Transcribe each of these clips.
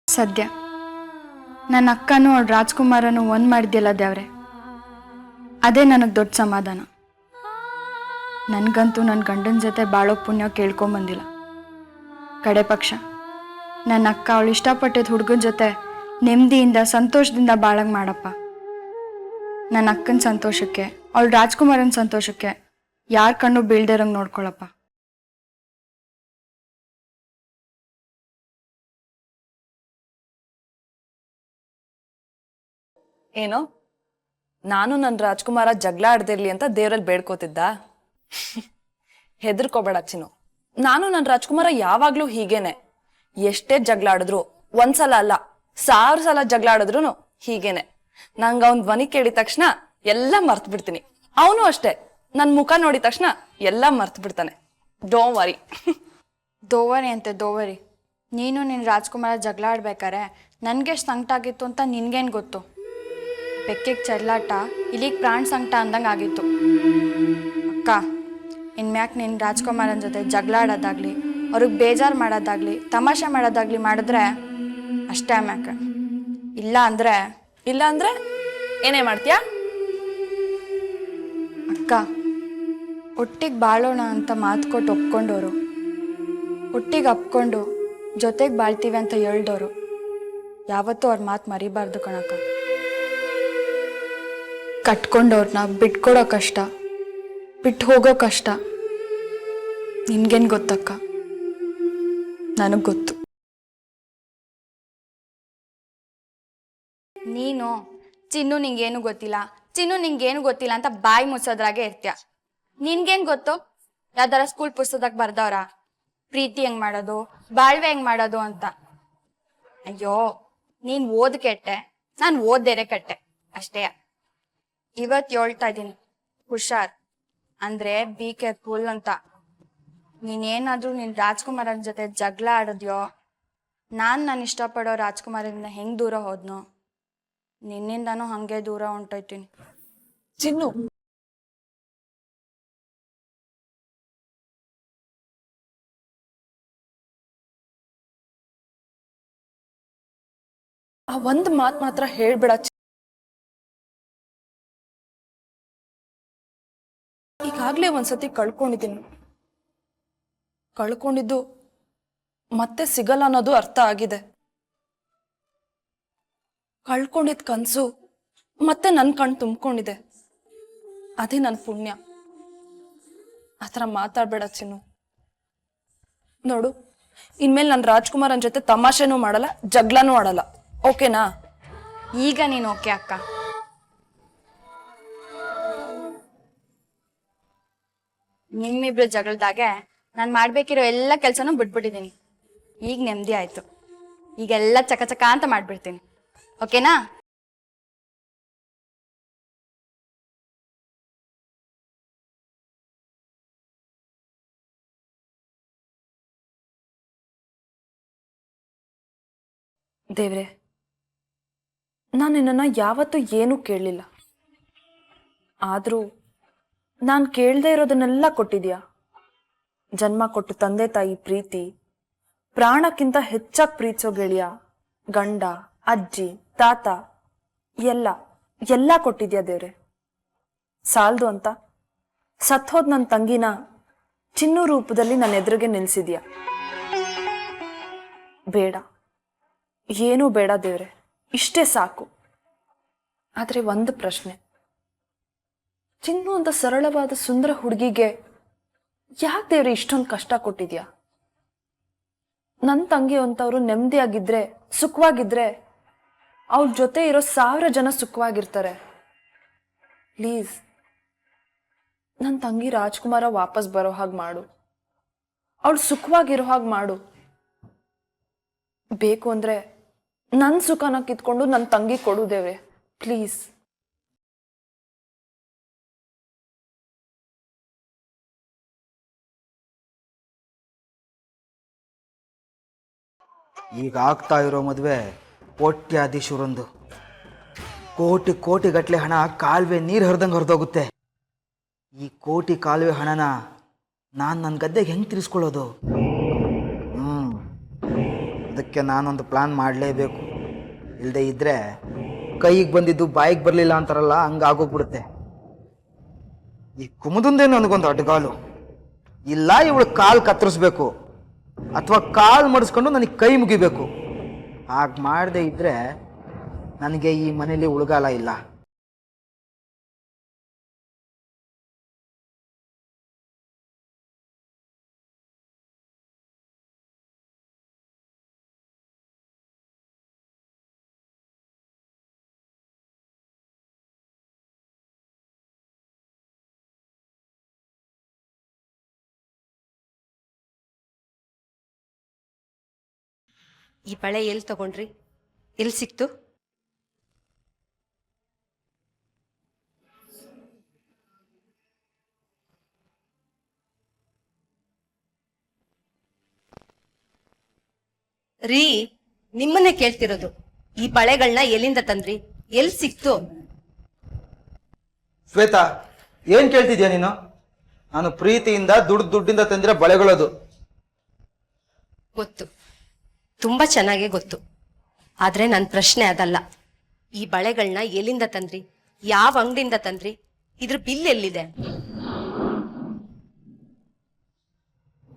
ಸದ್ಯ ನನ್ನ ಅಕ್ಕನೂ ಅವಳು ರಾಜ್ಕುಮಾರನು ಒಂದು ಮಾಡಿದ್ಯಲ್ಲ ದೇವ್ರೆ, ಅದೇ ನನಗೆ ದೊಡ್ಡ ಸಮಾಧಾನ. ನನಗಂತೂ ನನ್ನ ಗಂಡನ ಜೊತೆ ಬಾಳೋ ಪುಣ್ಯ ಕೇಳ್ಕೊಂಬಂದಿಲ್ಲ. ಕಡೆ ಪಕ್ಷ ನನ್ನ ಅಕ್ಕ ಅವಳು ಇಷ್ಟಪಟ್ಟಿದ್ದ ಹುಡುಗನ ಜೊತೆ ನೆಮ್ಮದಿಯಿಂದ ಸಂತೋಷದಿಂದ ಬಾಳಂಗೆ ಮಾಡಪ್ಪ. ನನ್ನ ಅಕ್ಕನ ಸಂತೋಷಕ್ಕೆ ಅವಳು ರಾಜ್ಕುಮಾರನ ಸಂತೋಷಕ್ಕೆ ಯಾರ ಕಣ್ಣು ಬೀಳ್ದಿರಂಗೆ ನೋಡ್ಕೊಳಪ್ಪ. ಏನೋ ನಾನು ನನ್ನ ರಾಜ್ಕುಮಾರ ಜಗಳ ಆಡ್ದಿರ್ಲಿ ಅಂತ ದೇವರಲ್ಲಿ ಬೇಡ್ಕೋತಿದ್ದ. ಹೆದರ್ಕೋಬೇಡ ಚಿನ್ನು, ನಾನು ನನ್ನ ರಾಜ್ಕುಮಾರ ಯಾವಾಗ್ಲೂ ಹೀಗೇನೆ. ಎಷ್ಟೇ ಜಗಳ ಆಡಿದ್ರು ಒಂದ್ಸಲ ಅಲ್ಲ 1000 ಸಲ ಜಗಳ ಆಡಿದ್ರು ಹೀಗೇನೆ. ನಂಗ ಅವನ್ ಧ್ವನಿ ಕೇಳಿದ ತಕ್ಷಣ ಎಲ್ಲ ಮರ್ತ್ ಬಿಡ್ತೀನಿ. ಅವನು ಅಷ್ಟೇ, ನನ್ ಮುಖ ನೋಡಿದ ತಕ್ಷಣ ಎಲ್ಲ ಮರ್ತ್ ಬಿಡ್ತಾನೆ. Don't worry. ದೋವರಿ ಅಂತೆ ದೋವರಿ. ನೀನು ನಿನ್ನ ರಾಜ್ಕುಮಾರ ಜಗಳ ಆಡ್ಬೇಕಾರೆ ನನಗೆಷ್ಟು ಸಂಕಟ ಆಗಿತ್ತು ಅಂತ ನಿನ್ಗೇನು ಗೊತ್ತು? ಬೆಕ್ಕಿಗೆ ಚೆಲ್ಲಾಟ ಇಲ್ಲಿಗೆ ಪ್ರಾಣ ಸಂಕಟ ಅಂದಂಗೆ ಆಗಿತ್ತು. ಅಕ್ಕ, ಇನ್ಮ್ಯಾಕೆ ನಿನ್ನ ರಾಜ್ಕುಮಾರನ ಜೊತೆ ಜಗಳ ಆಡೋದಾಗ್ಲಿ, ಅವ್ರಿಗೆ ಬೇಜಾರು ಮಾಡೋದಾಗ್ಲಿ, ತಮಾಷೆ ಮಾಡೋದಾಗ್ಲಿ ಮಾಡಿದ್ರೆ ಅಷ್ಟೇ ಆಮ್ಯಾಕೆ. ಇಲ್ಲ ಅಂದ್ರೆ ಏನೇ ಮಾಡ್ತೀಯಾ? ಅಕ್ಕ, ಒಟ್ಟಿಗೆ ಬಾಳೋಣ ಅಂತ ಮಾತು ಕೊಟ್ಟು ಒಪ್ಕೊಂಡವರು, ಒಟ್ಟಿಗೆ ಅಪ್ಕೊಂಡು ಜೊತೆಗೆ ಬಾಳ್ತೀವಿ ಅಂತ ಹೇಳ್ದವರು ಯಾವತ್ತೂ ಅವ್ರ ಮಾತು ಮರಿಬಾರ್ದು ಕಣಕ್ಕ. ಕಟ್ಕೊಂಡವ್ರನ್ನ ಬಿಟ್ಕೊಡೋ ಕಷ್ಟ, ಬಿಟ್ಟು ಹೋಗೋ ಕಷ್ಟ ನಿನ್ಗೇನು ಗೊತ್ತಕ್ಕ? ನನಗೆ ಗೊತ್ತು. ನೀನು ಚಿನ್ನು ನಿಂಗೇನು ಗೊತ್ತಿಲ್ಲ ಅಂತ ಬಾಯಿ ಮುಚ್ಚೋದ್ರಾಗೆ ಇರ್ತೀಯ. ನಿನ್ಗೇನು ಗೊತ್ತು? ಯಾವ್ದಾರ ಸ್ಕೂಲ್ ಪುಸ್ತಕದಾಗ ಬರ್ದವ್ರ ಪ್ರೀತಿ ಹೆಂಗ್ ಮಾಡೋದು, ಬಾಳ್ವೆ ಹೆಂಗ್ ಮಾಡೋದು ಅಂತ? ಅಯ್ಯೋ, ನೀನ್ ಓದ್ ಕೆಟ್ಟೆ, ನಾನು ಓದ್ದೇರೆ ಕೆಟ್ಟೆ ಅಷ್ಟೇ. ಇವತ್ತು ಹೇಳ್ತಾ ಇದ್ದೀನಿ, ಹುಷಾರ್, ಅಂದ್ರೆ ಬಿ ಕೇರ್ಫುಲ್ ಅಂತ. ನೀನೇನಾದ್ರೂ ನಿನ್ ರಾಜ್ಕುಮಾರನ ಜೊತೆ ಜಗಳ ಆಡಿದ್ಯೋ, ನಾನು ಇಷ್ಟಪಡೋ ರಾಜ್ಕುಮಾರದಿಂದ ಹೆಂಗ್ ದೂರ ಹೋದ್ನೋ, ನಿನ್ನಿಂದನೂ ಹಂಗೆ ದೂರ ಹೊಂಟೋಯ್ತೀನಿ. ಚಿನ್ನು, ಆ ಒಂದ್ ಮಾತ್ ಮಾತ್ರ ಹೇಳ್ಬೇಡ. ಈಗಾಗ್ಲೇ ಒಂದ್ಸತಿ ಕಳ್ಕೊಂಡಿದ್ದು ಮತ್ತೆ ಸಿಗಲ್ಲ ಅನ್ನೋದು ಅರ್ಥ ಆಗಿದೆ. ಕಳ್ಕೊಂಡಿದ್ ಕನ್ಸು ಮತ್ತೆ ನನ್ ಕಣ್ ತುಂಬ್ಕೊಂಡಿದೆ. ಅದೇ ನನ್ ಪುಣ್ಯ. ಆತರ ಮಾತಾಡ್ಬೇಡ ಚಿನ್ನು. ನೋಡು, ಇನ್ಮೇಲೆ ನನ್ ರಾಜ್ಕುಮಾರನ್ ಜೊತೆ ತಮಾಷೆನೂ ಮಾಡಲ್ಲ, ಜಗ್ಳನೂ ಆಡಲ್ಲ. ಓಕೆನಾ? ಈಗ ನೀನು ಓಕೆ ಅಕ್ಕ. ನಿಮ್ಮಿಬ್ರು ಜಗಳದಾಗೆ ನಾನು ಮಾಡ್ಬೇಕಿರೋ ಎಲ್ಲ ಕೆಲ್ಸನೂ ಬಿಟ್ಬಿಟ್ಟಿದ್ದೀನಿ. ಈಗ ನೆಮ್ಮದಿ ಆಯ್ತು. ಈಗೆಲ್ಲ ಚಕ ಅಂತ ಮಾಡ್ಬಿಡ್ತೀನಿ. ಓಕೆನಾ? ದೇವ್ರೆ, ನಾನು ನಿನ್ನನ್ನು ಯಾವತ್ತೂ ಏನೂ ಕೇಳಲಿಲ್ಲ. ಆದರೂ ನಾನು ಕೇಳದೆ ಇರೋದನ್ನೆಲ್ಲ ಕೊಟ್ಟಿದ್ಯಾ. ಜನ್ಮ ಕೊಟ್ಟು ತಂದೆ ತಾಯಿ ಪ್ರೀತಿ, ಪ್ರಾಣಕ್ಕಿಂತ ಹೆಚ್ಚಾಗಿ ಪ್ರೀತಿಸೋ ಗೆಳೆಯ, ಗಂಡ, ಅಜ್ಜಿ, ತಾತ ಎಲ್ಲ ಕೊಟ್ಟಿದ್ಯಾ ದೇವ್ರೆ. ಸಾಲ್ದು ಅಂತ ಸತ್ತೋದ್ ನನ್ನ ತಂಗಿನ ಚಿನ್ನು ರೂಪದಲ್ಲಿ ನನ್ನ ಎದುರಿಗೆ ನಿಲ್ಸಿದ್ಯಾ. ಬೇಡ, ಏನೂ ಬೇಡ ದೇವ್ರೆ, ಇಷ್ಟೇ ಸಾಕು. ಆದರೆ ಒಂದು ಪ್ರಶ್ನೆ, ಚಿನ್ನು ಅಂತ ಸರಳವಾದ ಸುಂದರ ಹುಡುಗಿಗೆ ಯಾಕೆ ದೇವ್ರೆ ಇಷ್ಟೊಂದು ಕಷ್ಟ ಕೊಟ್ಟಿದ್ಯಾ? ನನ್ನ ತಂಗಿ ಅಂತವ್ರು ನೆಮ್ಮದಿಯಾಗಿದ್ರೆ, ಸುಖವಾಗಿದ್ರೆ, ಅವ್ರ ಜೊತೆ ಇರೋ 1000 ಜನ ಸುಖವಾಗಿರ್ತಾರೆ. ಪ್ಲೀಸ್, ನನ್ನ ತಂಗಿ ರಾಜ್ಕುಮಾರ ವಾಪಸ್ ಬರೋ ಹಾಗೆ ಮಾಡು. ಅವಳು ಸುಖವಾಗಿರೋ ಹಾಗೆ ಮಾಡು. ಬೇಕು ಅಂದ್ರೆ ನನ್ನ ಸುಖನ ಕಿತ್ಕೊಂಡು ನನ್ನ ತಂಗಿ ಕೊಡು ದೇವ್ರೆ, ಪ್ಲೀಸ್. ಈಗ ಆಗ್ತಾ ಇರೋ ಮದುವೆ ಕೋಟ್ಯಾಧೀಶರಂದು. ಕೋಟಿ ಗಟ್ಟಲೆ ಹಣ ಕಾಲುವೆ ನೀರು ಹರಿದಂಗೆ ಹರಿದೋಗುತ್ತೆ. ಈ ಕೋಟಿ ಕಾಲುವೆ ಹಣನ ನಾನು ನನ್ನ ಗದ್ದೆಗೆ ಹೆಂಗೆ ತಿರ್ಸ್ಕೊಳ್ಳೋದು? ಅದಕ್ಕೆ ನಾನೊಂದು ಪ್ಲಾನ್ ಮಾಡಲೇಬೇಕು. ಇಲ್ಲದೆ ಇದ್ದರೆ ಕೈಗೆ ಬಂದಿದ್ದು ಬಾಯಿಗೆ ಬರಲಿಲ್ಲ ಅಂತಾರಲ್ಲ, ಹಂಗಾಗೋಗ್ಬಿಡುತ್ತೆ. ಈ ಕುಮುದಂದೇ ನನಗೊಂದು ಅಡ್ಗಾಲು. ಇಲ್ಲ ಇವಳು ಕಾಲು ಕತ್ತರಿಸ್ಬೇಕು, ಅಥವಾ ಕಾಲು ಮಡಿಸ್ಕೊಂಡು ನನಗೆ ಕೈ ಮುಗಿಬೇಕು. ಹಾಗೆ ಮಾಡದೇ ಇದ್ದರೆ ನನಗೆ ಈ ಮನೇಲಿ ಉಳುಗಾಲ ಇಲ್ಲ. ಈ ಬಳೆ ಎಲ್ಲಿ ತಗೊಂಡ್ರಿ? ಎಲ್ಲಿ ಸಿಕ್ತು? ರೀ, ನಿಮ್ಮನ್ನೇ ಕೇಳ್ತಿರೋದು. ಈ ಬಳೆಗಳನ್ನ ಎಲ್ಲಿಂದ ತಂದ್ರಿ? ಎಲ್ಲಿ ಸಿಕ್ತು? ಶ್ವೇತಾ, ಏನ್ ಕೇಳ್ತಿದ್ಯಾ ನೀನು? ನಾನು ಪ್ರೀತಿಯಿಂದ ದುಡ್ಡಿಂದ ತಂದಿರೋ ಬಳೆಗಳದು. ಗೊತ್ತು, ತುಂಬಾ ಚೆನ್ನಾಗೇ ಗೊತ್ತು. ಆದ್ರೆ ನನ್ನ ಪ್ರಶ್ನೆ ಅದಲ್ಲ. ಈ ಬಳೆಗಳನ್ನ ಎಲ್ಲಿಂದ ತಂದ್ರಿ? ಯಾವ ಅಂಗಡಿಯಿಂದ ತಂದ್ರಿ? ಇದ್ರ ಬಿಲ್ ಎಲ್ಲಿದೆ?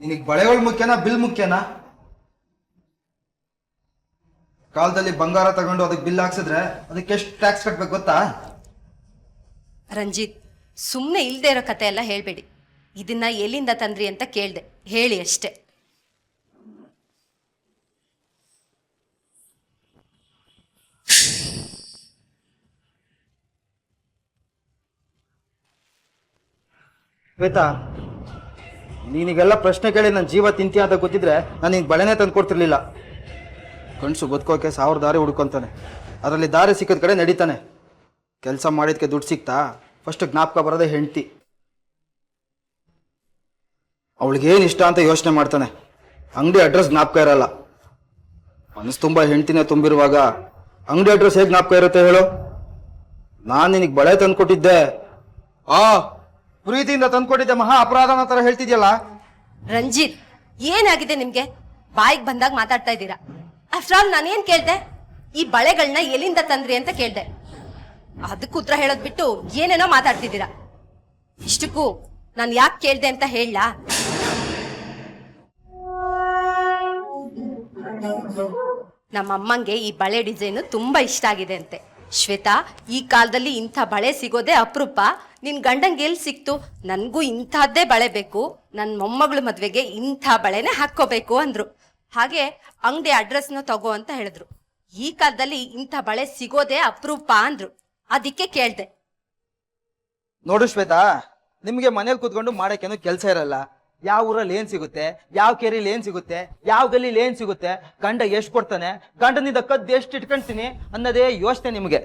ನಿನಗೆ ಬಳೆಗಳು ಮುಖ್ಯನಾ, ಬಿಲ್ ಮುಖ್ಯನಾ? ಕಾಲದಲ್ಲಿ ಬಂಗಾರ ತಗೊಂಡು ಅದಕ್ಕೆ ಬಿಲ್ ಹಾಕ್ಸಿದ್ರೆ ಅದಕ್ಕೆ ಎಷ್ಟು ಟ್ಯಾಕ್ಸ್ ಕಟ್ಬೇಕು ಗೊತ್ತಾ? ರಂಜಿತ್, ಸುಮ್ಮನೆ ಇಲ್ದೇ ಇರೋ ಕತೆ ಎಲ್ಲ ಹೇಳ್ಬೇಡಿ. ಇದನ್ನ ಎಲ್ಲಿಂದ ತಂದ್ರಿ ಅಂತ ಕೇಳ್ದೆ, ಹೇಳಿ ಅಷ್ಟೇ. ಶ್ವೇತಾ, ನೀನಿಗೆಲ್ಲ ಪ್ರಶ್ನೆ ಕೇಳಿ ನನ್ನ ಜೀವ ತಿಂತಿ ಅಂತ ಗೊತ್ತಿದ್ರೆ ನಾನು ನಿಂಗೆ ಬಳೆನೇ ತಂದು ಕೊಡ್ತಿರ್ಲಿಲ್ಲ. ಗಂಡಸು ಬದುಕೋಕೆ 1000 ದಾರಿ ಹುಡ್ಕೊಂತಾನೆ, ಅದರಲ್ಲಿ ದಾರಿ ಸಿಕ್ಕಿದ ಕಡೆ ನಡೀತಾನೆ. ಕೆಲಸ ಮಾಡಿದ್ಕೆ ದುಡ್ಡು ಸಿಕ್ತಾ ಫಸ್ಟ್ ಜ್ಞಾಪಕ ಬರೋದೇ ಹೆಂಡ್ತಿ. ಅವಳಿಗೇನು ಇಷ್ಟ ಅಂತ ಯೋಚನೆ ಮಾಡ್ತಾನೆ, ಅಂಗಡಿ ಅಡ್ರೆಸ್ ಜ್ಞಾಪಕ ಇರಲ್ಲ. ಮನಸ್ಸು ತುಂಬ ಹೆಂಡ್ತಿನೇ ತುಂಬಿರುವಾಗ ಅಂಗಡಿ ಅಡ್ರೆಸ್ ಹೇಗೆ ಜ್ಞಾಪಕ ಇರುತ್ತೆ ಹೇಳು? ನಾನು ನಿನಗೆ ಬಳೆ ತಂದು ಕೊಟ್ಟಿದ್ದೆ, ಪ್ರೀತಿಯಿಂದ ತಂದ್ಕೊಟ್ಟಿದ್ದೆ, ಮಹಾ ಅಪರಾಧನ ತರ ಹೇಳ್ತಿದ್ಯಲ್ಲ. ರಂಜಿತ್, ಏನಾಗಿದೆ ನಿಮ್ಗೆ? ಬಾಯಿಗೆ ಬಂದಾಗ ಮಾತಾಡ್ತಾ ಇದ್ದೀರಾ. ಆಫ್ಟರ್ ಆಲ್ ನಾನೇನ್ ಕೇಳ್ದೆ? ಈ ಬಳೆಗಳನ್ನ ಎಲ್ಲಿಂದ ತಂದ್ರಿ ಅಂತ ಕೇಳ್ದೆ. ಅದಕ್ಕೆ ಉತ್ತರ ಹೇಳೋದ್ ಬಿಟ್ಟು ಏನೇನೋ ಮಾತಾಡ್ತಿದ್ದೀರಾ. ಇಷ್ಟಕ್ಕೂ ನಾನು ಯಾಕೆ ಕೇಳ್ದೆ ಅಂತ ಹೇಳಲಾ? ನಮ್ಮಮ್ಮಂಗೆ ಈ ಬಳೆ ಡಿಸೈನ್ ತುಂಬಾ ಇಷ್ಟ ಆಗಿದೆ ಅಂತೆ. ಶ್ವೇತಾ, ಈ ಕಾಲದಲ್ಲಿ ಇಂಥ ಬಳೆ ಸಿಗೋದೇ ಅಪರೂಪ. ನಿನ್ ಗಂಡಂಗೆ ಎಲ್ಲಿ ಸಿಕ್ತು? ನನ್ಗೂ ಇಂಥದ್ದೇ ಬಳೆ ಬೇಕು, ನನ್ನ ಮೊಮ್ಮಗಳ ಮದ್ವೆಗೆ ಇಂಥ ಬಳೆನೇ ಹಾಕೋಬೇಕು ಅಂದ್ರು. ಹಾಗೆ ಅಂಗಡಿ ಅಡ್ರೆಸ್ನ ತಗೋ ಅಂತ ಹೇಳಿದ್ರು. ಈ ಕಾಲದಲ್ಲಿ ಇಂಥ ಬಳೆ ಸಿಗೋದೇ ಅಪರೂಪ ಅಂದ್ರು. ಅದಕ್ಕೆ ಕೇಳ್ದೆ. ನೋಡು ಶ್ವೇತಾ, ನಿಮ್ಗೆ ಮನೇಲಿ ಕೂತ್ಕೊಂಡು ಮಾಡಕ್ಕೇನು ಕೆಲಸ ಇರಲ್ಲ. ಯಾವ ಊರಲ್ಲಿ ಏನ್ ಸಿಗುತ್ತೆ, ಯಾವ ಕೆರೆಯಲ್ಲಿ ಏನ್ ಸಿಗುತ್ತೆ, ಯಾವ ಗಲ್ಲಿಲಿ ಏನ್ ಸಿಗುತ್ತೆ, ಗಂಡ ಎಷ್ಟು ಕೊಡ್ತಾನೆ, ಗಂಡನಿಂದ ಕದ್ದು ಎಷ್ಟು ಇಟ್ಕೊಂತೀನಿ ಅನ್ನೋದೇ ಯೋಚನೆ ನಿಮಗೆ.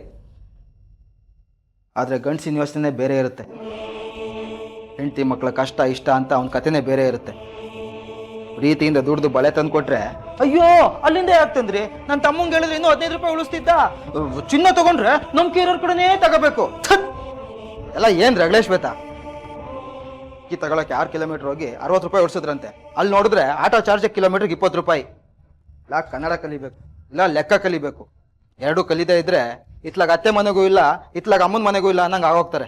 ಆದ್ರೆ ಗಂಡಸಿನ ಯೋಚನೆ ಬೇರೆ ಇರುತ್ತೆ. ಹೆಂಡತಿ ಮಕ್ಕಳ ಕಷ್ಟ ಇಷ್ಟ ಅಂತ ಅವನ ಕಥೆನೇ ಬೇರೆ ಇರುತ್ತೆ. ಪ್ರೀತಿಯಿಂದ ದುಡ್ದು ಬಳೆ ತಂದು ಕೊಟ್ರೆ, ಅಯ್ಯೋ ಅಲ್ಲಿಂದ ಯಾಕೆ ತಂದ್ರಿ, ನನ್ನ ತಮ್ಮಂಗೆ ಹೇಳಿದ್ರೆ ಇನ್ನೂ 15 ರೂಪಾಯಿ ಉಳಿಸ್ತಿದ್ದ, ಚಿನ್ನ ತಗೊಂಡ್ರೆ ನಂಬಿಕೆ ಇರೋರ್ ಕಡೆನೇ ತಗೋಬೇಕು. ಎಲ್ಲ ಏನ್ ರಗಳೆ ಶ್ವೇತಾ? ಅಕ್ಕಿ ತಗೊಳಕ್ಕೆ 6 ಕಿಲೋಮೀಟರ್ ಹೋಗಿ 60 ರೂಪಾಯಿ ಉಳಿಸಿದ್ರಂತೆ. ಅಲ್ಲಿ ನೋಡಿದ್ರೆ ಆಟೋ ಚಾರ್ಜ್ ಕಿಲೋಮೀಟರ್ಗೆ 20 ರೂಪಾಯಿ. ಇಲ್ಲ ಕನ್ನಡ ಕಲಿಬೇಕು, ಇಲ್ಲ ಲೆಕ್ಕ ಕಲಿಬೇಕು. ಎರಡೂ ಕಲಿದೇ ಇದ್ರೆ ಇತ್ಲಾಗ ಅತ್ತೆ ಮನೆಗೂ ಇಲ್ಲ, ಇತ್ಲಾಗ ಅಮ್ಮನ ಮನೆಗೂ ಇಲ್ಲ ಅನ್ನಂಗೆ ಆಗೋಗ್ತಾರೆ.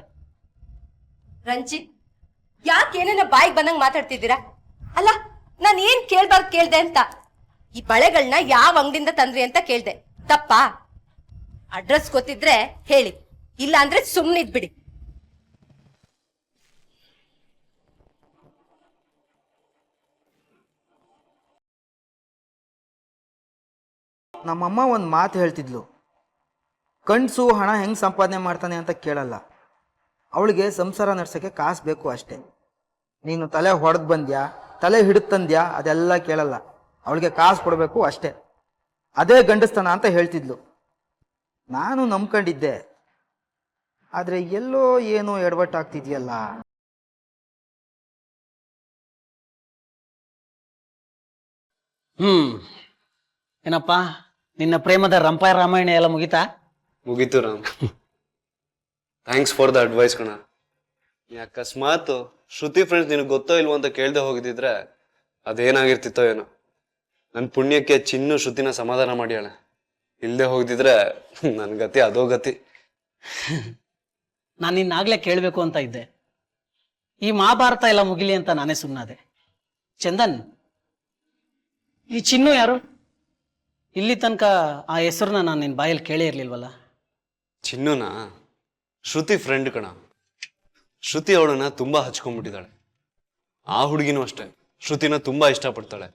ರಂಜಿತ್, ಯಾಕೆ ಏನೇನೋ ಬಾಯಿಗೆ ಬಂದಂಗ್ ಮಾತಾಡ್ತಿದ್ದೀರಾ? ಅಲ್ಲ, ನಾನು ಏನ್ ಕೇಳ್ಬಾರ್ದು ಕೇಳ್ದೆ ಅಂತ? ಈ ಬಳೆಗಳನ್ನ ಯಾವ ಅಂಗಡಿಯಿಂದ ತಂದ್ರಿ ಅಂತ ಕೇಳ್ದೆ, ತಪ್ಪಾ? ಅಡ್ರೆಸ್ ಗೊತ್ತಿದ್ರೆ ಹೇಳಿ, ಇಲ್ಲ ಅಂದ್ರೆ ಸುಮ್ಮನಿದ್ಬಿಡಿ. ನಮ್ಮಮ್ಮ ಒಂದು ಮಾತು ಹೇಳ್ತಿದ್ಲು, ಗಂಡಸು ಹಣ ಹೆಂಗೆ ಸಂಪಾದನೆ ಮಾಡ್ತಾನೆ ಅಂತ ಕೇಳಲ್ಲ, ಅವಳಿಗೆ ಸಂಸಾರ ನಡ್ಸೋಕ್ಕೆ ಕಾಸು ಬೇಕು ಅಷ್ಟೇ. ನೀನು ತಲೆ ಹೊಡೆದು ಬಂದ್ಯಾ, ತಲೆ ಹಿಡಿದು ತಂದ್ಯಾ, ಅದೆಲ್ಲ ಕೇಳಲ್ಲ. ಅವಳಿಗೆ ಕಾಸು ಕೊಡಬೇಕು ಅಷ್ಟೇ. ಅದೇ ಗಂಡಸ್ತನ ಅಂತ ಹೇಳ್ತಿದ್ಲು. ನಾನು ನಂಬ್ಕೊಂಡಿದ್ದೆ, ಆದರೆ ಎಲ್ಲೋ ಏನೋ ಎಡವಟ್ಟಾಗ್ತಿದೆಯಲ್ಲ. ಏನಪ್ಪ, ನಿನ್ನ ಪ್ರೇಮದ ರಂಪಾಯ ರಾಮಾಯಣ ಎಲ್ಲ ಮುಗಿತಾ? ಮುಗೀತು Ram. Thanks for the advice ಕಣ. ನೀ ಅಕಸ್ಮಾತ್ ಶ್ರುತಿ ಫ್ರೆಂಡ್ಸ್ ನಿನಗೆ ಗೊತ್ತೋ ಇಲ್ವೋ ಅಂತ ಕೇಳ್ದೆ ಹೋಗಿದ್ದಿದ್ರೆ ಅದೇನಾಗಿರ್ತಿತ್ತೋ ಏನೋ. ನನ್ನ ಪುಣ್ಯಕ್ಕೆ ಚಿನ್ನು ಶ್ರುತಿನ ಸಮಾಧಾನ ಮಾಡ್ಯಾಳೆ. ಇಲ್ಲದೆ ಹೋಗಿದ್ರೆ ನನ್ನ ಗತಿ ಅದೋ ಗತಿ. ನಾನು ನಿನ್ನಾಗ್ಲೇ ಕೇಳಬೇಕು ಅಂತ ಇದ್ದೆ. ಈ ಮಹಾಭಾರತ ಎಲ್ಲ ಮುಗಿಲಿ ಅಂತ ನಾನೇ ಸುಮ್ಮನಾದೆ. ಚಂದನ್, ಈ ಚಿನ್ನು ಯಾರು? ಇಲ್ಲಿ ತನಕ ಆ ಹೆಸರನ್ನ ನಾನು ನಿನ್ನ ಬಾಯಲ್ಲಿ ಕೇಳೇ ಇರ್ಲಿಲ್ವಲ್ಲ. ಚಿನ್ನುನ ಶ್ರುತಿ ಫ್ರೆಂಡ್ ಕಣ. ಶ್ರುತಿ ಅವಳನ್ನ ತುಂಬಾ ಹಚ್ಕೊಂಡ್ಬಿಟ್ಟಿದ್ದಾಳೆ. ಆ ಹುಡುಗಿನೂ ಅಷ್ಟೇ ಶ್ರುತಿನ ತುಂಬಾ ಇಷ್ಟಪಡ್ತಾಳೆ.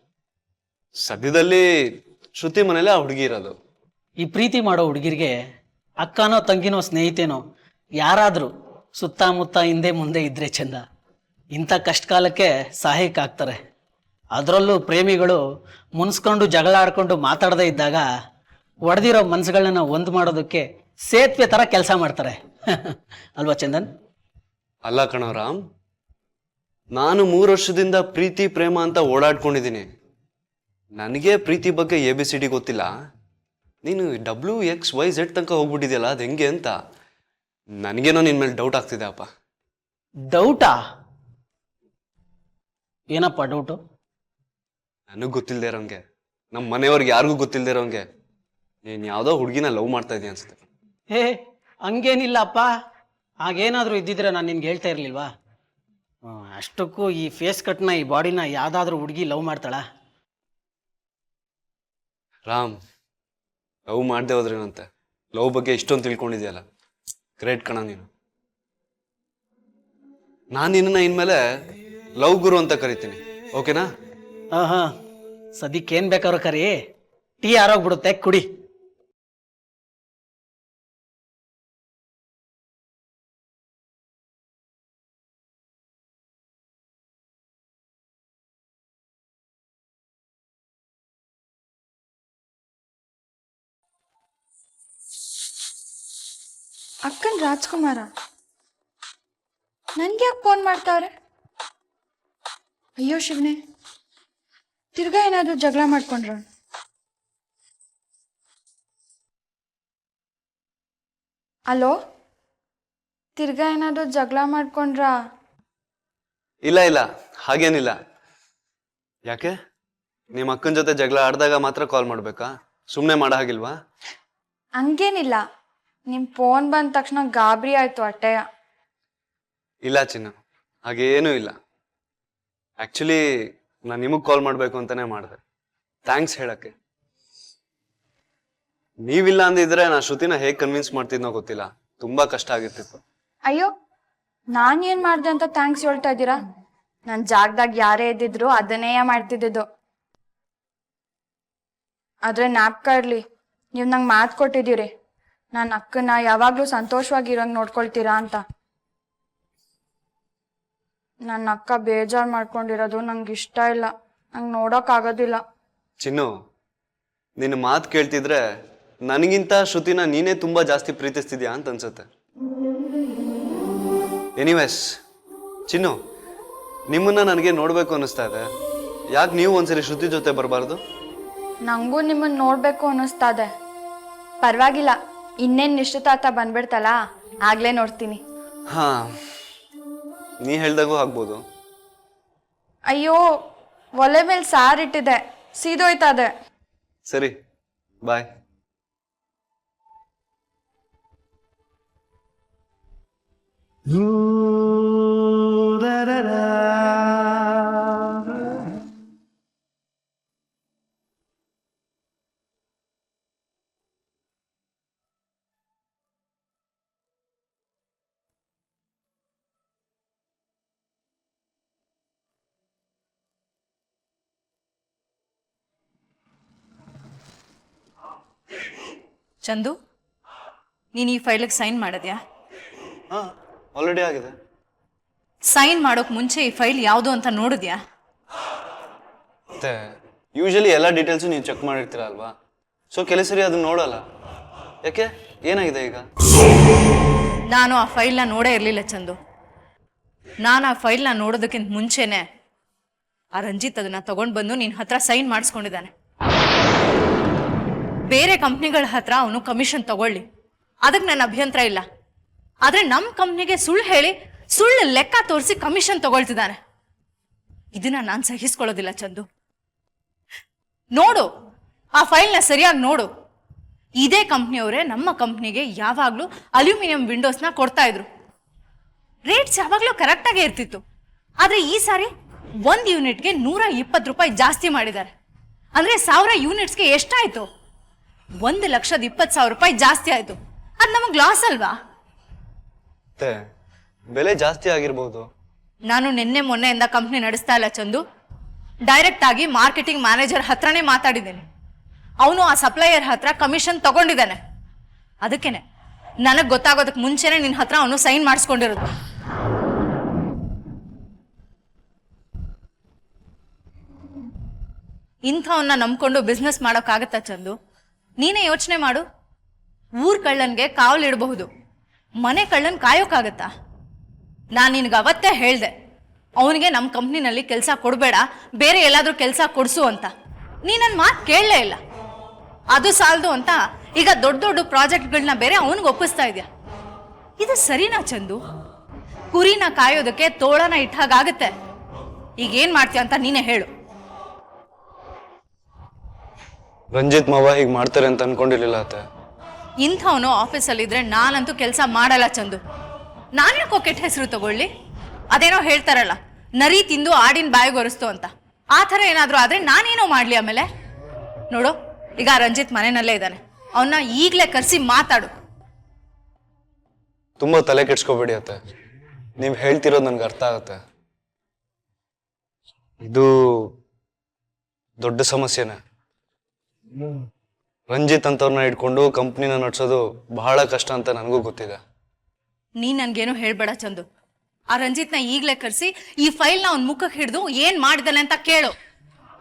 ಸದ್ಯದಲ್ಲಿ ಶ್ರುತಿ ಮನೇಲೆ ಆ ಹುಡುಗಿ ಇರೋದು. ಈ ಪ್ರೀತಿ ಮಾಡೋ ಹುಡುಗಿರಿಗೆ ಅಕ್ಕನೋ ತಂಗಿನೋ ಸ್ನೇಹಿತೇನೋ ಯಾರಾದರೂ ಸುತ್ತಮುತ್ತ ಹಿಂದೆ ಮುಂದೆ ಇದ್ರೆ ಚಂದ. ಇಂಥ ಕಷ್ಟ ಕಾಲಕ್ಕೆ ಸಹಾಯಕ್ಕಾಗ್ತಾರೆ. ಅದರಲ್ಲೂ ಪ್ರೇಮಿಗಳು ಮುನ್ಸ್ಕೊಂಡು ಜಗಳ ಆಡ್ಕೊಂಡು ಮಾತಾಡದೇ ಇದ್ದಾಗ ಒಡೆದಿರೋ ಮನಸ್ಸುಗಳನ್ನ ಒಂದು ಮಾಡೋದಕ್ಕೆ ಸೇತುವೆ ಥರ ಕೆಲಸ ಮಾಡ್ತಾರೆ. ಅಲ್ವಾ ಚಂದನ್? ಅಲ್ಲ ಕಣೋ ರಾಮ್, ನಾನು 3 ವರ್ಷದಿಂದ ಪ್ರೀತಿ ಪ್ರೇಮ ಅಂತ ಓಡಾಡ್ಕೊಂಡಿದ್ದೀನಿ. ನನಗೆ ಪ್ರೀತಿ ಬಗ್ಗೆ ABCD ಗೊತ್ತಿಲ್ಲ. ನೀನು WXYZ ತನಕ ಹೋಗ್ಬಿಟ್ಟಿದ್ಯಲ್ಲ, ಅದು ಹೆಂಗೆ ಅಂತ ನನಗೇನೋ ನಿನ್ ಮೇಲೆ ಡೌಟ್ ಆಗ್ತಿದೆ ಅಪ್ಪ. ಡೌಟಾ? ಏನಪ್ಪ ಡೌಟು? ನನಗೆ ಗೊತ್ತಿಲ್ಲದೆ ಇರೋಂಗೆ, ನಮ್ಮ ಮನೆಯವ್ರಿಗೆ ಯಾರಿಗೂ ಗೊತ್ತಿಲ್ಲದೆ ಇರೋಂಗೆ ನೀನು ಯಾವುದೋ ಹುಡುಗಿನ ಲವ್ ಮಾಡ್ತಾ ಇದೀಯ ಅನ್ಸುತ್ತೆ. ಹೇ, ಹಂಗೇನಿಲ್ಲಪ್ಪ. ಹಾಗೇನಾದರೂ ಇದ್ದಿದ್ರೆ ನಾನು ನಿನ್ಗೆ ಹೇಳ್ತಾ ಇರ್ಲಿಲ್ವಾ? ಅಷ್ಟಕ್ಕೂ ಈ ಫೇಸ್ ಕಟ್ನ, ಈ ಬಾಡಿನ ಯಾವ್ದಾದ್ರೂ ಹುಡುಗಿ ಲವ್ ಮಾಡ್ತಾಳ? ರಾಮ್, ಲವ್ ಮಾಡದೆ ಹೋದ್ರೇನಂತೆ? ಲವ್ ಬಗ್ಗೆ ಇಷ್ಟೊಂದು ತಿಳ್ಕೊಂಡಿದ್ಯಲ್ಲ, ಗ್ರೇಟ್ ಕಣ ನೀನು. ನಾನು ನಿನ್ನ ಇನ್ಮೇಲೆ ಲವ್ ಗುರು ಅಂತ ಕರಿತೀನಿ, ಓಕೆನಾ? ಹಾ, ಸದ್ಯಕ್ಕೆ ಏನ್ ಬೇಕಾದ್ರೂ ಕರಿ. ಟೀ ಆರೋಗ್ಬಿಡುತ್ತೆ, ಕುಡಿ. ಅಕ್ಕನ್ ರಾಜ್ಕುಮಾರ ನನ್ಗೆ ಯಾಕೆ ಫೋನ್ ಮಾಡ್ತಾವ್ರೆ? ಅಯ್ಯೋ ಶಿವನೇ, ತಿರ್ಗಾ ಏನಾದ್ರು ಜಗಳ ಮಾಡ್ಕೊಂಡ್ರ? ಅಲೋ, ತಿರ್ಗಾ ಏನಾದ್ರು ಜಗಳ ಮಾಡ್ಕೊಂಡ್ರ? ಇಲ್ಲ ಇಲ್ಲ, ಹಾಗೇನಿಲ್ಲ. ಯಾಕೆ, ನಿಮ್ಮ ಅಕ್ಕನ ಜೊತೆ ಜಗಳ ಆಡಿದಾಗ ಮಾತ್ರ ಕಾಲ್ ಮಾಡ್ಬೇಕಾ? ಸುಮ್ಮನೆ ಮಾಡೋ ಹಾಗಿಲ್ವಾ? ಹಂಗೇನಿಲ್ಲ, ನಿಮ್ ಫೋನ್ ಬಂದ ತಕ್ಷಣ ಗಾಬರಿ ಆಯ್ತು ಅಟ್ಟೆಯ. ಇಲ್ಲ ಚಿನ್ನ, ಹಾಗೇನೂ ಇಲ್ಲ. ಆಕ್ಚುಲಿ ನಾನು ನಿಮಗೆ ಕಾಲ್ ಮಾಡಬೇಕು ಅಂತಾನೆ ಮಾಡಿದೆ, ಥ್ಯಾಂಕ್ಸ್ ಹೇಳಕ್ಕೆ. ನೀವಿಲ್ಲ ಅಂದಿದ್ರೆ ನಾ ಶ್ರುತಿನ ಹೇಗೆ ಕನ್ವಿನ್ಸ್ ಮಾಡ್ತಿದ್ನೋ ಗೊತ್ತಿಲ್ಲ, ತುಂಬಾ ಕಷ್ಟ ಆಗಿರ್ತಿತ್ತು. ಅಯ್ಯೋ, ನಾನ್ ಏನ್ ಮಾಡ್ದೆ ಅಂತ ಥ್ಯಾಂಕ್ಸ್ ಹೇಳ್ತಾ ಇದ್ದೀರಾ? ನನ್ ಜಾಗದಾಗ ಯಾರೇ ಇದ್ದಿದ್ರು ಅದನ್ನೇ ಮಾಡ್ತಿದ್ದಿದ್ದು. ಆದ್ರೆ ಜ್ಞಾಪಕ ಇರ್ಲಿ, ನೀವ್ ನಂಗೆ ಮಾತು ಕೊಟ್ಟಿದ್ದೀರಿ ನನ್ನ ಅಕ್ಕನ ಯಾವಾಗ್ಲೂ ಸಂತೋಷವಾಗಿರೋಂಗ್ ನೋಡ್ಕೊಳ್ತೀರಾ ಅಂತ. ನನ್ನ ಅಕ್ಕ ಬೇಜಾರ್ ಮಾಡ್ಕೊಂಡಿರೋದು ನಂಗೆ ಇಷ್ಟ ಇಲ್ಲ, ನಂಗೆ ನೋಡಕ್ ಆಗೋದಿಲ್ಲ. ಚಿನ್ನು, ನಿನ್ನ ಮಾತು ಕೇಳ್ತಿದ್ರೆ ನನಗಿಂತ ಶ್ರುತಿನ ನೀನೇ ತುಂಬಾ ಜಾಸ್ತಿ ಪ್ರೀತಿಸ್ತಿದ್ಯಾ ಅಂತ ಅನ್ಸುತ್ತೆ. ಎನಿವೇಸ್ ಚಿನ್ನು, ನಿಮ್ಮನ್ನ ನನಗೆ ನೋಡ್ಬೇಕು ಅನ್ನಿಸ್ತಾ ಇದೆ. ಯಾಕೆ ನೀವು ಒಂದ್ಸರಿ ಶ್ರುತಿ ಜೊತೆ ಬರಬಾರ್ದು? ನಂಗೂ ನಿಮ್ಮನ್ನ ನೋಡ್ಬೇಕು ಅನ್ನಿಸ್ತಾ ಇದೆ. ಪರವಾಗಿಲ್ಲ, ಇನ್ನೇನ್ ನಿಶ್ಚಿತಾರ್ಥ ಬಂದ್ಬಿಡ್ತಲ್ಲ, ಆಗ್ಲೇ ನೋಡ್ತೀನಿ. ಹಾ, ನೀ ಹೇಳ್ದಾಗೂ ಆಗ್ಬೋದು. ಅಯ್ಯೋ, ಒಲೆ ಮೇಲೆ ಸಾರಿಟ್ಟಿದೆ, ಸೀದೋಯ್ತದೆ. ಸರಿ, ಬಾಯ್. ಚಂದು, ನೀನು ಈ ಫೈಲಿಗೆ ಸೈನ್ ಮಾಡಿದ್ಯಾ? ಹಾ, ಆಲ್ರೆಡಿ ಆಗಿದೆ. ಸೈನ್ ಮಾಡೋಕ್ ಮುಂಚೆ ಈ ಫೈಲ್ ಯಾವುದು ಅಂತ ನೋಡಿದ್ಯಾ? ಮತ್ತೆ ಯೂಶಲಿ ಎಲ್ಲ ಡೀಟೇಲ್ಸು ನೀವು ಚೆಕ್ ಮಾಡಿರ್ತೀರ ಅಲ್ವಾ? ಸೊ ಕೆಲವು ಸರಿ ಅದನ್ನ ನೋಡಲ್ಲ. ಯಾಕೆ, ಏನಾಗಿದೆ ಈಗ? ನಾನು ಆ ಫೈಲ್ನ ನೋಡೇ ಇರಲಿಲ್ಲ ಚಂದು. ನಾನು ಆ ಫೈಲ್ನ ನೋಡೋದಕ್ಕಿಂತ ಮುಂಚೆನೆ ಆ ರಂಜಿತ್ ಅದನ್ನ ತಗೊಂಡು ಬಂದು ನಿನ್ನ ಹತ್ರ ಸೈನ್ ಮಾಡಿಸ್ಕೊಂಡಿದ್ದಾನೆ. ಬೇರೆ ಕಂಪ್ನಿಗಳ ಹತ್ರ ಅವನು ಕಮಿಷನ್ ತಗೊಳ್ಳಿ, ಅದಕ್ಕೆ ನನ್ನ ಅಭ್ಯಂತರ ಇಲ್ಲ. ಆದರೆ ನಮ್ಮ ಕಂಪ್ನಿಗೆ ಸುಳ್ಳು ಹೇಳಿ ಸುಳ್ಳು ಲೆಕ್ಕ ತೋರಿಸಿ ಕಮಿಷನ್ ತಗೊಳ್ತಿದ್ದಾನೆ. ಇದನ್ನ ನಾನು ಸಹಿಸ್ಕೊಳ್ಳೋದಿಲ್ಲ ಚಂದು. ನೋಡು, ಆ ಫೈಲ್ನ ಸರಿಯಾಗಿ ನೋಡು. ಇದೇ ಕಂಪ್ನಿಯವರೇ ನಮ್ಮ ಕಂಪ್ನಿಗೆ ಯಾವಾಗ್ಲೂ ಅಲ್ಯೂಮಿನಿಯಂ ವಿಂಡೋಸ್ನ ಕೊಡ್ತಾ ಇದ್ರು. ರೇಟ್ಸ್ ಯಾವಾಗ್ಲೂ ಕರೆಕ್ಟಾಗೇ ಇರ್ತಿತ್ತು. ಆದ್ರೆ ಈ ಸಾರಿ 1 ಯೂನಿಟ್ಗೆ 120 ರೂಪಾಯಿ ಜಾಸ್ತಿ ಮಾಡಿದ್ದಾರೆ. ಅಂದ್ರೆ 1000 ಯೂನಿಟ್ಸ್ಗೆ ಎಷ್ಟಾಯ್ತು? 1,20,000 ರೂಪಾಯಿ ಜಾಸ್ತಿ ಆಯ್ತು. ಅದು ನಮಗ್ ಲಾಸ್ ಅಲ್ವಾ? ಮತ್ತೆ ಬೆಲೆ ಜಾಸ್ತಿ ಆಗಿರ್ಬೋದು. ನಾನು ನಿನ್ನೆ ಮೊನ್ನೆಯಿಂದ ಕಂಪ್ನಿ ನಡೆಸ್ತಾ ಇಲ್ಲ ಚಂದು. ಡೈರೆಕ್ಟ್ ಆಗಿ ಮಾರ್ಕೆಟಿಂಗ್ ಮ್ಯಾನೇಜರ್ ಹತ್ರನೇ ಮಾತಾಡಿದ್ದೇನೆ. ಅವನು ಆ ಸಪ್ಲೈಯರ್ ಹತ್ರ ಕಮಿಷನ್ ತಗೊಂಡಿದ್ದಾನೆ. ಅದಕ್ಕೇನೆ ನನಗೆ ಗೊತ್ತಾಗೋದಕ್ಕೆ ಮುಂಚೆನೆ ನಿನ್ನ ಹತ್ರ ಅವನು ಸೈನ್ ಮಾಡಿಸ್ಕೊಂಡಿರೋದು. ಇಂಥವನ್ನ ನಂಬ್ಕೊಂಡು ಬಿಸ್ನೆಸ್ ಮಾಡೋಕ್ಕಾಗತ್ತಾ ಚಂದು? ನೀನೇ ಯೋಚನೆ ಮಾಡು. ಊರ್ ಕಳ್ಳನ್ಗೆ ಕಾವಲಿಡಬಹುದು, ಮನೆ ಕಳ್ಳನ್ ಕಾಯೋಕ್ಕಾಗತ್ತಾ? ನಾನು ನಿನ್ಗೆ ಅವತ್ತೇ ಹೇಳ್ದೆ, ಅವನಿಗೆ ನಮ್ಮ ಕಂಪ್ನಿನಲ್ಲಿ ಕೆಲಸ ಕೊಡಬೇಡ, ಬೇರೆ ಎಲ್ಲಾದ್ರೂ ಕೆಲಸ ಕೊಡ್ಸು ಅಂತ. ನೀ ನನ್ನ ಮಾತು ಕೇಳಲೇ ಇಲ್ಲ. ಅದು ಸಾಲದು ಅಂತ ಈಗ ದೊಡ್ಡ ದೊಡ್ಡ ಪ್ರಾಜೆಕ್ಟ್ಗಳನ್ನ ಬೇರೆ ಅವನಿಗೆ ಒಪ್ಪಿಸ್ತಾ ಇದೆಯಾ? ಇದು ಸರಿನಾ ಚಂದು? ಕುರಿನ ಕಾಯೋದಕ್ಕೆ ತೋಳನ ಇಟ್ಟಾಗತ್ತೆ. ಈಗ ಏನ್ ಮಾಡ್ತೀಯ ಅಂತ ನೀನೇ ಹೇಳು. ರಂಜಿತ್ ಮಾವ ಹೀಗೆ ಮಾಡ್ತಾರೆ ಅಂತ ಅನ್ಕೊಂಡಿರ್ಲಿಲ್ಲ ಅತ್ತೆ. ಇಂಥವನು ಆಫೀಸಲ್ಲಿದ್ರೆ ನಾನಂತೂ ಕೆಲಸ ಮಾಡಲ್ಲ ಚಂದು. ನಾನ್ಯಾಕೋ ಕೆಟ್ಟ ಹೆಸರು ತಗೊಳ್ಳಿ? ಅದೇನೋ ಹೇಳ್ತಾರಲ್ಲ, ನರಿ ತಿಂದು ಆಡಿನ ಬಾಯಿಗೊರೆಸ್ತು ಅಂತ. ಆ ಥರ ಏನಾದರೂ ಆದ್ರೆ ನಾನೇನೋ ಮಾಡ್ಲಿ ಆಮೇಲೆ? ನೋಡು, ಈಗ ರಂಜಿತ್ ಮನೆಯಲ್ಲೇ ಇದ್ದಾನೆ. ಅವನ್ನ ಈಗಲೇ ಕರೆಸಿ ಮಾತಾಡು. ತುಂಬಾ ತಲೆ ಕೆಡ್ಸ್ಕೋಬೇಡಿ ಅತ್ತೆ. ನೀವು ಹೇಳ್ತಿರೋದು ನನ್ಗೆ ಅರ್ಥ ಆಗತ್ತೆ. ಇದು ದೊಡ್ಡ ಸಮಸ್ಯೆನೆ. ರಂಜಿತ್ ಅಂತವ್ರನ್ನ ಇಟ್ಕೊಂಡು ಕಂಪ್ನಿನ ನಡೆಸೋದು ಬಹಳ ಕಷ್ಟ ಅಂತ ನನಗೂ ಗೊತ್ತಿದೆ. ನೀನ್ ನನ್ಗೇನು ಹೇಳ್ಬೇಡ ಚಂದು. ಆ ರಂಜಿತ್ನ ಈಗಲೇ ಕರೆಸಿ ಈ ಫೈಲ್ನ ಅವ್ನ ಮುಖಕ್ಕೆ ಹಿಡಿದು ಏನ್ ಮಾಡಿದಾನೆ ಅಂತ ಕೇಳು.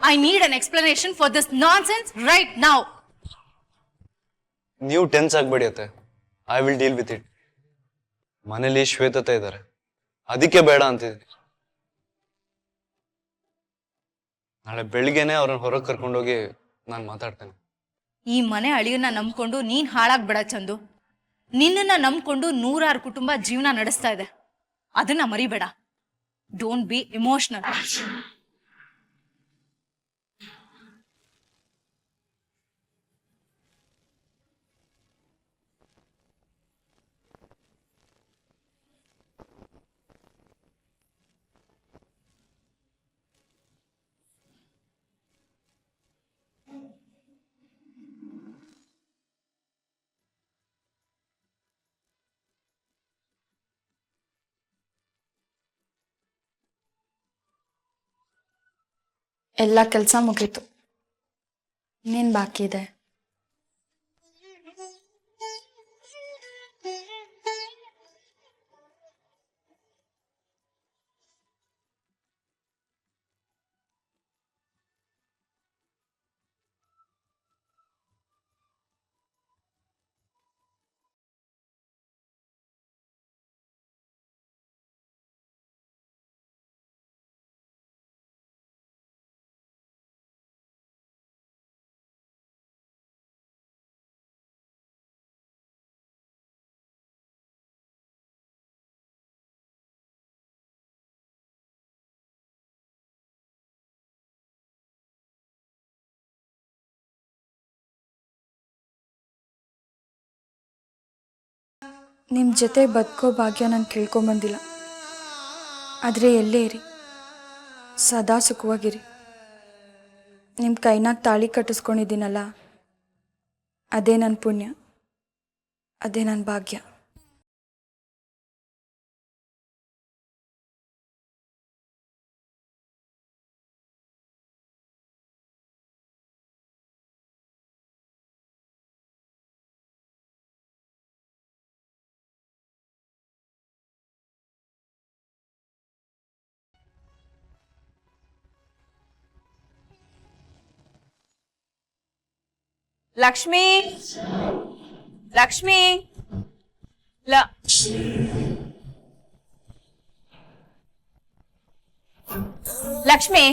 I need an explanation for this non sense right now. ನೀವು ಟೆನ್ಸ್ ಆಗ್ಬೇಡಿ ಅತ್ತೆ. I will deal with it. ಮನೇಲಿ ಶ್ವೇತತೆ ಇದ್ದಾರೆ, ಅದಕ್ಕೆ ಬೇಡ ಅಂತಿದ್ದೀನಿ. ನಾಳೆ ಬೆಳಿಗ್ಗೆನೆ ಅವ್ರನ್ನ ಹೊರಗೆ ಕರ್ಕೊಂಡೋಗಿ ನಾನು ಮಾತಾಡ್ತೇನೆ. ಈ ಮನೆ ಅಳಿಯನ್ನ ನಂಬ್ಕೊಂಡು ನೀನ್ ಹಾಳಾಗ್ಬೇಡ ಚಂದು. ನಿನ್ನನ್ನ ನಂಬ್ಕೊಂಡು 100 ಕುಟುಂಬ ಜೀವನ ನಡೆಸ್ತಾ ಇದೆ. ಅದನ್ನ ಮರಿಬೇಡ. Don't be emotional. ಎಲ್ಲ ಕೆಲಸ ಮುಗೀತು. ಇನ್ನೇನು ಬಾಕಿ ಇದೆ? ನಿಮ್ಮ ಜೊತೆ ಬದುಕೋ ಭಾಗ್ಯ ನಾನು ಕೇಳ್ಕೊಂಬಂದಿಲ್ಲ. ಆದರೆ ಎಲ್ಲೇ ಇರಿ, ಸದಾ ಸುಖವಾಗಿರಿ. ನಿಮ್ಮ ಕೈನಾಗ ತಾಳಿ ಕಟ್ಟಿಸ್ಕೊಂಡಿದ್ದೀನಲ್ಲ, ಅದೇ ನನ್ನ ಪುಣ್ಯ, ಅದೇ ನನ್ನ ಭಾಗ್ಯ. ಲಕ್ಷ್ಮಿ, ಲಕ್ಷ್ಮಿ, ಲಕ್ಷ್ಮಿ,